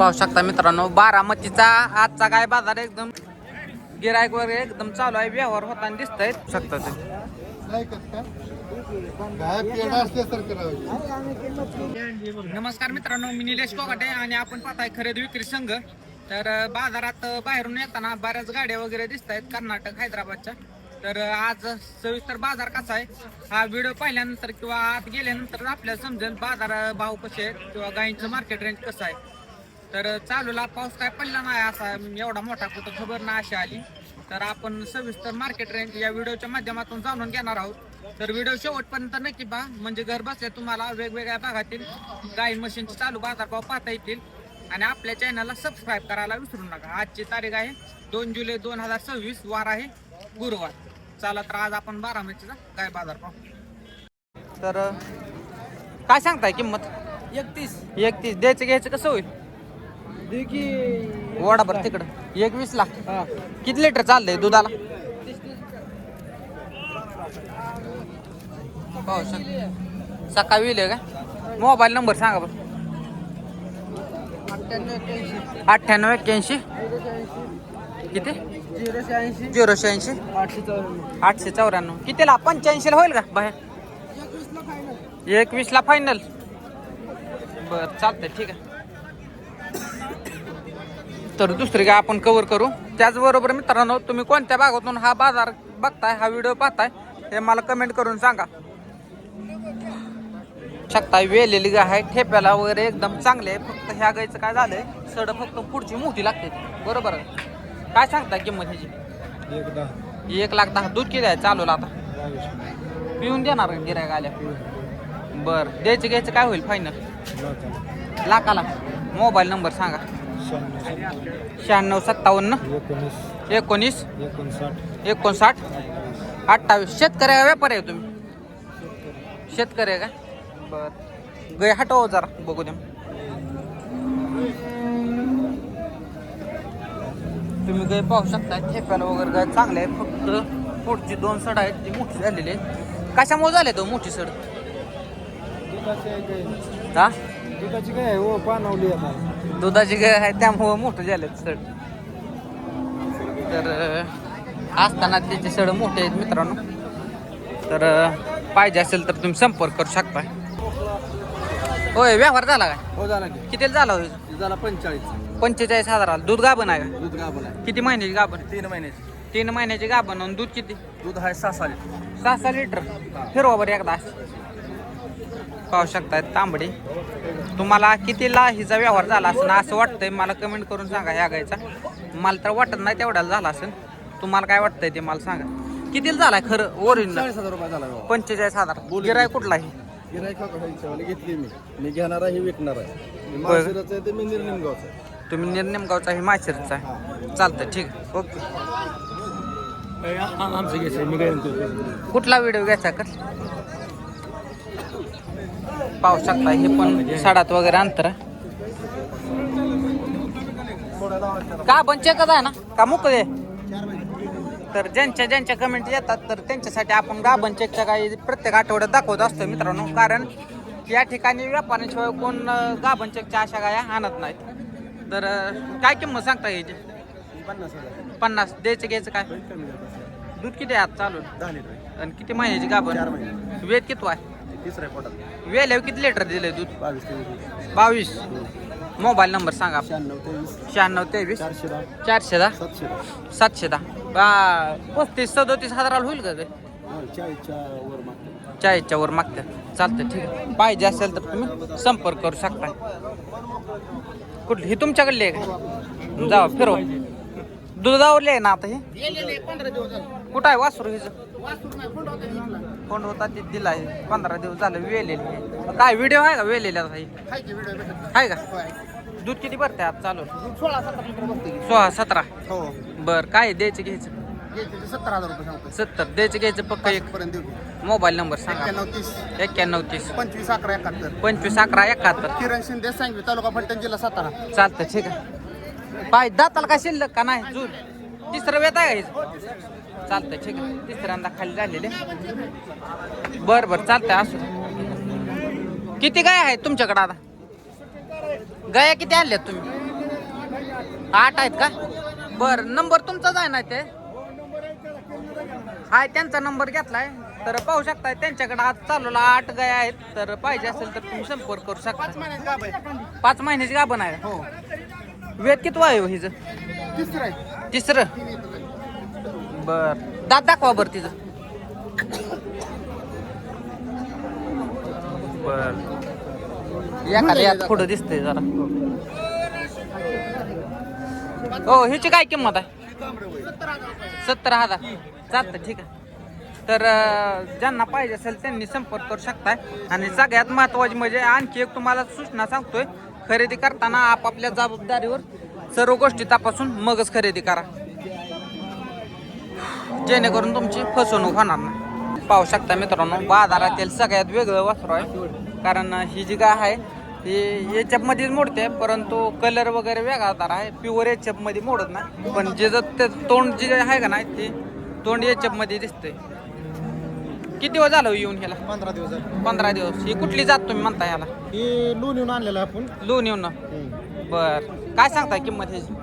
पाहू शकता मित्रांनो, बारामतीचा आजचा काय बाजार एकदम गिराईक वगैरे एकदम चालू आहे, व्यवहार होताना दिसतंय शकता ते. नमस्कार मित्रांनो, मी निलेश कोकाटे आणि आपण पाहताय खरेदी विक्री संघ. तर बाजारात बाहेरून येताना बऱ्याच गाड्या वगैरे दिसत आहेत कर्नाटक हैदराबादच्या. तर आज सविस्तर बाजार कसा आहे हा व्हिडिओ पाहिल्यानंतर किंवा आत गेल्यानंतर आपल्याला समजेल बाजार भाव कसे आहेत किंवा गायींचं मार्केट रेंज कसं आहे. तर चालूला पाऊस काय पडला नाही असा एवढा मोठा कुठं खबर नाही अशी आली. तर आपण सविस्तर मार्केट रेंज या व्हिडिओच्या माध्यमातून जाणून घेणार आहोत. तर व्हिडिओ शेवटपर्यंत नक्की पहा, म्हणजे घर बसल्या तुम्हाला वेगवेगळ्या भागातील गाई मशीनचे चालू बाजारभाव पाहता येतील. आणि आपल्या चॅनलला सबस्क्राईब करायला विसरू नका. आजची तारीख आहे 2 जुलै 2026, वार आहे गुरुवार. चला तर आज आपण बारामतीचा गाय बाजार पाहू. तर काय सांगताय किंमत? 31 द्यायचं घ्यायचं कसं होईल? वडा बरं तिकडं 21 ला. किती लिटर चाललंय दुधाला? पाहू शकता सकाळी येईल का? मोबाईल नंबर सांगा बरं. 9881 किती? 086 894. कितीला? 85 ला होईल का बाहेर? 21 ला फायनल. बरं चालतंय ठीक आहे. तर दुसरी गाय आपण कव्हर करू. त्याचबरोबर मित्रांनो, तुम्ही कोणत्या भागातून हा बाजार बघताय, हा व्हिडिओ पाहताय हे मला कमेंट करून सांगा. शकता वेलेली गाय आहे, ठेप्याला वगैरे एकदम चांगले आहे. फक्त ह्या गायचं काय झालंय, सड फक्त पुढची मोठी लागते. बरोबर आहे. काय सांगताय किंमत ह्याची? 1,10,000. दूध किती आहे चालूला आता? पिऊन देणार गिरायक आल्या? बरं द्यायचं घ्यायचं काय होईल फायनल? लाखाला. मोबाईल नंबर सांगा. 96 57 19 59 28. शेतकरी आहे व्यापारी आहे तुम्ही? शेतकरी आहे का? बरं गाय हटव जरा बघू द्या. तुम्ही गाय पाहू शकता, ठेप्याला वगैरे गाय चांगले आहे. फक्त पुढची 2 सड आहेत ती मोठी झालेली आहे. कशामुळे झाले तो मोठी सड? हा दुधाची काय हो पानवली आता. दुधाची गाय आहे त्यामुळं मोठं झाले सड. तर असताना त्याचे सड मोठे आहेत मित्रांनो. तर पाहिजे असेल तर तुम्ही संपर्क करू शकता. होय व्यवहार झाला काय? हो झाला की. कितीला झाला होईल? झाला 45. 45,000. दूध गाभण आहे का? दूध गाभण आहे. किती महिन्याची गाभण? 3 महिन्याची. 3 महिन्याची गाभण. आणि दूध किती? दूध आहे 6 लिटर. 6 लिटर. फिरवा बरं एकदा. पाहू शकताय तांबडी. तुम्हाला कितीला हिचा व्यवहार झाला असेल असं वाटतंय मला कमेंट करून सांगा. ह्या गायचा मला तर वाटत नाही तेवढ्याला झाला असेल. तुम्हाला काय वाटतंय ते मला सांगा. कितीला झालाय खरं ओरिजिनल? 40,000 रुपये झाला. 45,000. गिराय कुठला आहे? गिरायक घेतली मी घेणार आहे, विकणार आहे. माशिराचं आहे ते मी निर्निमगावचं आहे. तुम्ही निर्निमगावचा आहे, माशिरचा आहे. चालतं ठीक आहे. ओके. आमचं घ्यायचं मी काय कुठला व्हिडिओ घ्यायचा कर? पाहू शकता हे पण साडात वगैरे अंतर आहे. का पण चेकच आहे ना का मुक आहे? तर ज्यांच्या कमेंट येतात तर त्यांच्यासाठी आपण गाभण चेकच्या काही प्रत्येक आठवड्यात दाखवत असतो मित्रांनो. कारण या ठिकाणी व्यापाऱ्यांशिवाय कोण गाभण चेकच्या अशा गाया आणत नाहीत. तर काय किंमत सांगता यायची? 50. द्यायचं घ्यायचं काय? दूध किती आहे आज चालू? 10 लिटर. आणि किती महिन्याची गाभण? 4 महिने. वेद किती आहे? 3 पोटात. वेल्यावर किती लिटर दिले दूध? 22. मोबाईल नंबर सांगा. 96 23 96 23 410 410 710. 35-37 होईल का ते? 40च्या वर मागतात. चालतं ठीक आहे. पाहिजे असेल तर तुम्ही संपर्क करू शकता. कुठली ही तुमच्याकडली आहे का? जावा फिरवा. दुधावरले आहे ना आता हे? कुठं आहे वासरू हिचं? कोण होता ते दिला आहे. 15 दिवस झालं वेलेले. काय व्हिडिओ आहे का वेलेल्या? आहे का? दूध किती भरते आज चालू? 16-17. हो. बर काय द्यायचं घ्यायचं? 70,000 रुपये. 70. द्यायचं घ्यायचं पक्क. एक पर्यंत देऊ. मोबाईल नंबर सांगा. 91 30 25 11 71. 25 11 71. किरण शिंदे सांगवी, तालुका फलटण, जिल्हा सातारा. चालतं ठीक आहे. पाय दाताला काय शिल्लक का नाही? जून 3रं वेत आहे. चालतंय ठीक आहे. 3ऱ्यांदा खाली झालेले. बरं चालतंय. असू किती गाय आहेत तुमच्याकडे आता? गाया किती आणल्यात तुम्ही? 8 आहेत का? बर, नंबर तुमचाच आहे ना ते? हाय, त्यांचा नंबर घेतलाय. तर पाहू शकताय त्यांच्याकडे आज चालूला 8 गाय आहेत. तर पाहिजे असेल तर तुम्ही संपर्क करू शकता. 5 महिन्याची गाभण आहे. हो. वेद किती आहे हिचं? तिसरं. बर, दात दाखवा बर तिचं. बर, एखाद्या यात पुढं दिसतंय जरा. हो, ह्याची काय किंमत आहे? 70,000. चालतं, ठीक आहे. तर ज्यांना पाहिजे असेल त्यांनी संपर्क करू शकताय. आणि सगळ्यात महत्वाची म्हणजे आणखी एक तुम्हाला सूचना सांगतोय, खरेदी करताना आपापल्या जबाबदारीवर सर्व गोष्टी तपासून मगच खरेदी करा, जेणेकरून तुमची फसवणूक होणार नाही. पाहू शकता मित्रांनो, बाजारातील सगळ्यात वेगळं वासरू आहे. कारण ही जी गाय आहे ही एचएफमध्येच मोडते, परंतु कलर वगैरे वेगळा तर आहे. प्युअर एचएफमध्ये मोडत नाही, पण जे ते तोंड जे आहे का नाही ते तोंड एचएफमध्ये दिसतंय. किती दिवस झालं येऊन ह्याला? 15 दिवस झाले. 15 दिवस. ही कुठली जात तुम्ही म्हणता ह्याला? हे लोन येऊन आणलेलं आपण. लोन येऊन. बर, काय सांगताय किंमत ह्याची?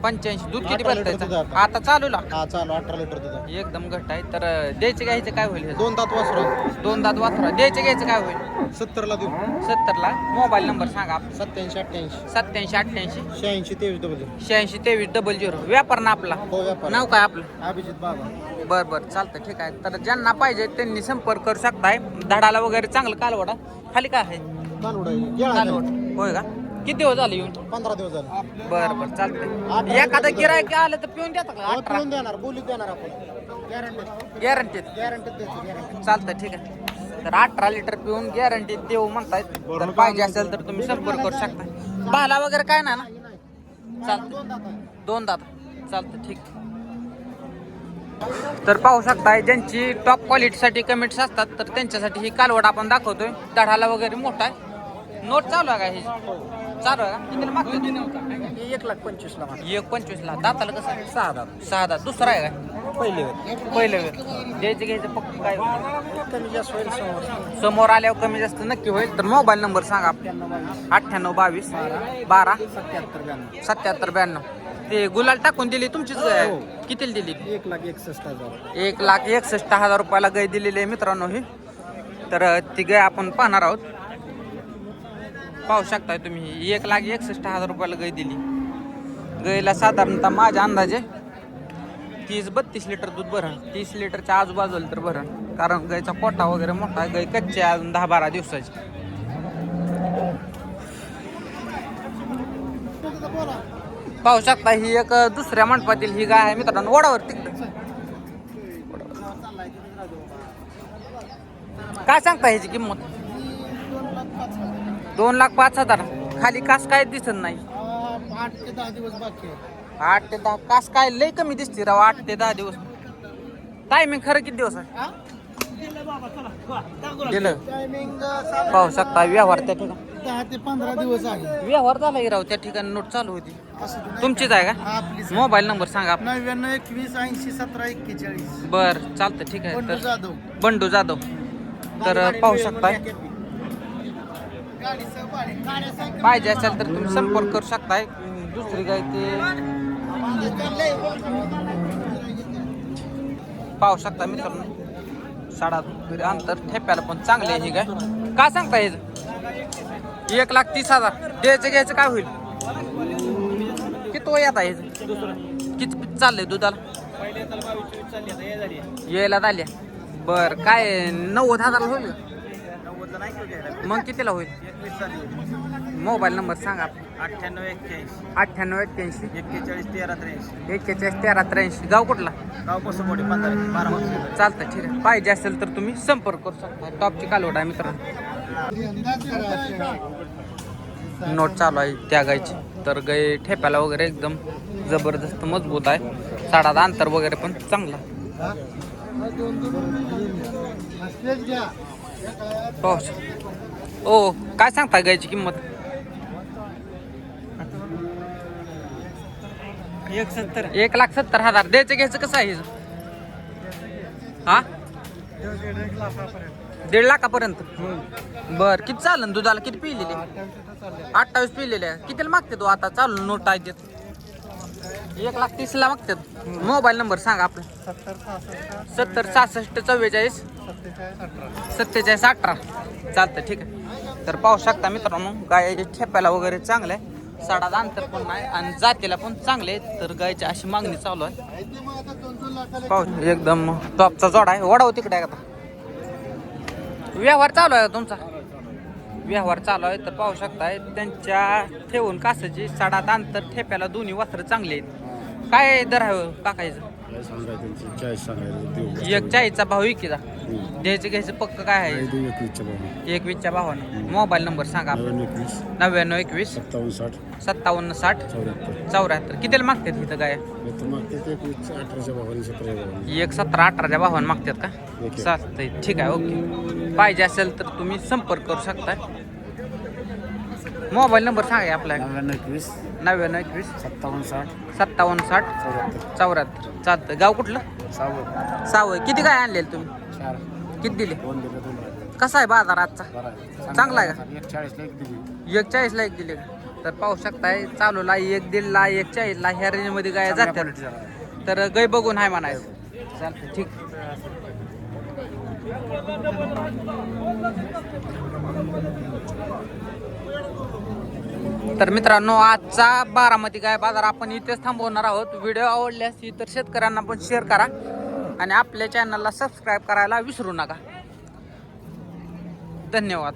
85. दूध किती बसतायचं आता चालूला? हा, चालू 18 लिटर दूध. एकदम घट्ट आहे. तर द्यायचे घ्यायचं काय होईल? 2 दात वासरू. 2 दात वासरा द्यायचे घ्यायचं काय होईल? 70 ला देऊ. 70 ला. मोबाईल नंबर सांगा. 87 88 87 88 86 23 डबल. 86 23 00. व्यापार ना आपला? हो, व्यापार. नाव काय आपलं? अभिजित बाबा. बर बर, चालतं, ठीक आहे. तर ज्यांना पाहिजे त्यांनी संपर्क करू शकताय. धडाला वगैरे चांगलं कालवडा. खाली काय आहे? कालवड. होय का? किती दिवस झाले येऊन? 15 दिवस झाले. बर बर, चालतंय. एखादं गिरायक आलं तर पिऊन देता का? 18 पिऊन देणार, बोलीत देणार आपण. गॅरंटीत. गॅरंटी. चालतं, ठीक आहे. तर 18 लिटर पिऊन गॅरंटी देऊ म्हणतायत. तर पाहिजे असेल तर तुम्ही संपर्क करू शकता. भाला वगैरे काय ना? चालतं. 2 दात. चालतं, ठीक. तर पाहू शकताय ज्यांची टॉप क्वालिटीसाठी कमेंट्स असतात तर त्यांच्यासाठी ही कालवड आपण दाखवतोय. दढाला वगैरे मोठा आहे. नोट चालू आहे का ही? चालू आहे का? कितीला मागतो? 1,25,000 ला. 1,25,000 ला. दाताला कसं आहे? 6 दात. 6 दात. दुसरा आहे का? पहिलं वेळ. द्यायचं घ्यायचं पक्क काय कमी जास्त होईल समोर आल्यावर कमी जास्त नक्की होईल. तर मोबाईल नंबर सांगा. 98 22 12 77 92. ते गुलाल टाकून दिली तुमचीच कितीला दिली? 1,61,000. 1,61,000 रुपयाला गाय दिलेली आहे मित्रांनो ही. तर ती गाय आपण पाहणार आहोत. पाहू शकताय तुम्ही 1,61,000 रुपयाला गाय दिली. गायला साधारणतः माझ्या अंदाजे 30-32 लिटर दूध भरण. 30 लिटरच्या आजूबाजूला तर भरण. कारण गायचा पोटा वगैरे मोठा आहे. गाय कच्ची आहे अजून 10-12 दिवसाची. पाहू शकता ही एक दुसऱ्या मंडपातील ही गाय आहे मित्रांनो. ओढावर तिकडं काय सांगता ह्याची किंमत? 2,05,000. खाली कास काय दिसत नाही. 8 ते 10 दिवस बाकी आहे. 8 ते 10. कास काय लय कमी दिसते राव. 8 ते 10 दिवस. टायमिंग खरं किती दिवस आहे? दिलं. पाहू शकता व्यवहार त्या ठिकाणी 10 ते 15 दिवस आहे. व्यवहार झाला की राव. त्या ठिकाणी नोट चालू होती. तुमचीच आहे का? मोबाईल नंबर सांगा. 99 21 80 17 41. बर, चालतं, ठीक आहे. बंडू तर जाधव. बंडू जाधव. तर पाहू शकताय. पाहिजे असेल तर तुम्ही संपर्क करू शकताय. दुसरी गाय ते पाहू शकता मित्रांनो. 7.5 अंतर. ठेप्याला पण चांगले आहे ही गाय. काय सांगता हे? 1,30,000. द्यायचं घ्यायचं काय होईल? किती वय आता हे? किती चाललंय दुधाला? यायला झाल्या. बर, काय 90,000 होईल? मग कितीला होईल? मोबाईल नंबर सांगा. 98 81 41 13 41 गाव कुठला? गाव कसं 12. चालतं, ठीक आहे. पाहिजे असेल तर तुम्ही संपर्क करू शकता. टॉपची कालवड आहे मित्रांनो. नोट चालू आहे त्या गायची. तर गाय ठेप्याला वगैरे एकदम जबरदस्त मजबूत आहे. साडात अंतर वगैरे पण चांगला. हो, काय सांगता गायची किंमत? 1,70,000. द्यायचं घ्यायचं कसं आहे? हा, 1.5 लाखापर्यंत बर. किती चालन दुधाला? किती पिलेले? 28 पिलेले आहे. कितीला मागते तू आता चालू नोट आहे? 1,30,000 मागतात. मोबाईल नंबर सांगा आपला. 70 66 44 47 18. चालतं ठीक आहे. तर पाहू शकता मित्रांनो गाय ठेप्याला वगैरे चांगलं आहे. सडात अंतर पण नाही आणि जातीला पण चांगले आहे. तर गायची अशी मागणी चालू आहे. पाहू एकदम टॉपचा जोडा आहे. वडाव तिकडे आहे आता. व्यवहार चालू आहे तुमचा? व्यवहार चालू आहे. तर पाहू शकताय त्यांच्या ठेवून कासाची सडात अंतर ठेप्याला दोन्ही वस्त्र चांगले आहेत. काय दर आहे टाकायचं? 1,40चा भाव विकीचा. द्यायचं घ्यायचं पक्क काय आहे? 1,20च्या भावाने. मोबाईल नंबर सांगा आपला. 99 21 57 60 74. कितीला मागतात इथं गाय? 1,17 18च्या भावाने मागतात का? चालतंय ठीक आहे. ओके. पाहिजे असेल तर तुम्ही संपर्क करू शकता. मोबाईल नंबर सांगा आपला. 99 99 21 57 60 57 60 74. चालतं. गाव कुठलं? सावय. किती काय आणलेलं तुम्ही? 4 किती दिले? 2 दिले 2 कसा आहे बाजार आजचा? चांगला आहे का? 41 एक दिली. 1,40ला एक दिले का? तर पाहू शकताय चालूला 1,50,000 1,40ला ह्या रेंजमध्ये गाय जातात. तर गाय बघून आहे म्हणायचं. चालतं ठीक. तर मित्रांनो आजचा बारामती गाय बाजार आपण इथेच थांबवणार आहोत. व्हिडिओ आवडल्यास इतर शेतकऱ्यांना पण शेअर करा आणि आपल्या चॅनलला सबस्क्राईब करायला विसरू नका. धन्यवाद.